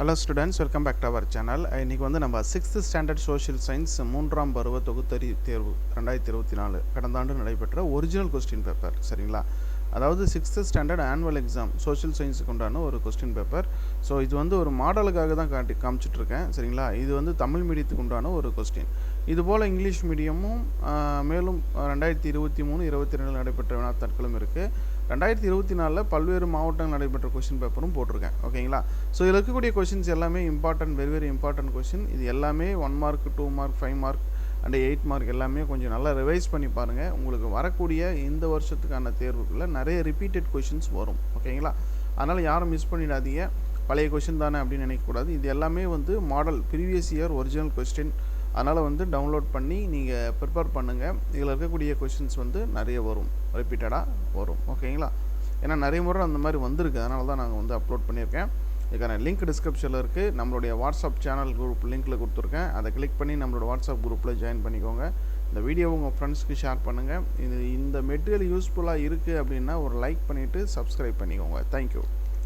Hello students, welcome back to our channel. இன்றைக்கி வந்து நம்ம 6th ஸ்டாண்டர்ட் சோஷியல் சயின்ஸ் 3ஆம் பருவ தொகுத்தறி தேர்வு 2024 கடந்த ஆண்டு நடைபெற்ற ஒரிஜினல் கொஸ்டின் பேப்பர். சரிங்களா? அதாவது 6th standard annual exam social சயின்ஸுக்கு உண்டான ஒரு கொஸ்டின் பேப்பர். ஸோ இது வந்து ஒரு மாடலுக்காக தான் காமிச்சிட்ருக்கேன். சரிங்களா? இது வந்து தமிழ் மீடியத்துக்கு உண்டான ஒரு கொஸ்டின். இதுபோல் இங்கிலீஷ் மீடியமும் மேலும் 2023, 22 நடைபெற்ற வினாத்தாட்களும் இருக்குது. 2024 பல்வேறு மாவட்டங்கள் நடைபெற்ற கொஸ்டின் பேப்பரும் போட்டிருக்கேன். ஓகேங்களா? ஸோ இதில் இருக்கக்கூடிய கொஸ்டின்ஸ் எல்லாமே important, very very important question. இது எல்லாமே 1 mark, 2 mark, 5 mark and 8 mark எல்லாமே கொஞ்சம் நல்லா ரிவைஸ் பண்ணி பாருங்கள். உங்களுக்கு வரக்கூடிய இந்த வருஷத்துக்கான தேர்வுக்குள்ளே நிறைய ரிப்பீட்டட் கொஸ்டின்ஸ் வரும். ஓகேங்களா? அதனால் யாரும் மிஸ் பண்ணிடாதீங்க. பழைய கொஸ்டின் தானே அப்படின்னு நினைக்கக்கூடாது. இது எல்லாமே வந்து model previous year original question. அதனால் வந்து டவுன்லோட் பண்ணி நீங்கள் ப்ரிப்பேர் பண்ணுங்கள். இதில் இருக்கக்கூடிய கொஸ்டின்ஸ் வந்து நிறைய வரும், ரிப்பீட்டடாக வரும். ஓகேங்களா? ஏன்னா நிறைய முறை அந்த மாதிரி வந்திருக்கு. அதனால தான் நாங்கள் வந்து அப்லோட் பண்ணியிருக்கேன். இதுக்கான லிங்க் டிஸ்கிரிப்ஷனில் இருக்குது. நம்மளுடைய வாட்ஸ்அப் சேனல் குரூப் லிங்க்கில் கொடுத்துருக்கேன். அதை கிளிக் பண்ணி நம்மளோட வாட்ஸ்அப் குரூப்பில் ஜாயின் பண்ணிக்கோங்க. இந்த வீடியோவை உங்கள் ஃப்ரெண்ட்ஸ்க்கு ஷேர் பண்ணுங்கள். இந்த மெட்டீரியல் யூஸ்ஃபுல்லாக இருக்குது அப்படின்னா ஒரு லைக் பண்ணிவிட்டு சப்ஸ்கிரைப் பண்ணிக்கோங்க. தேங்க்யூ.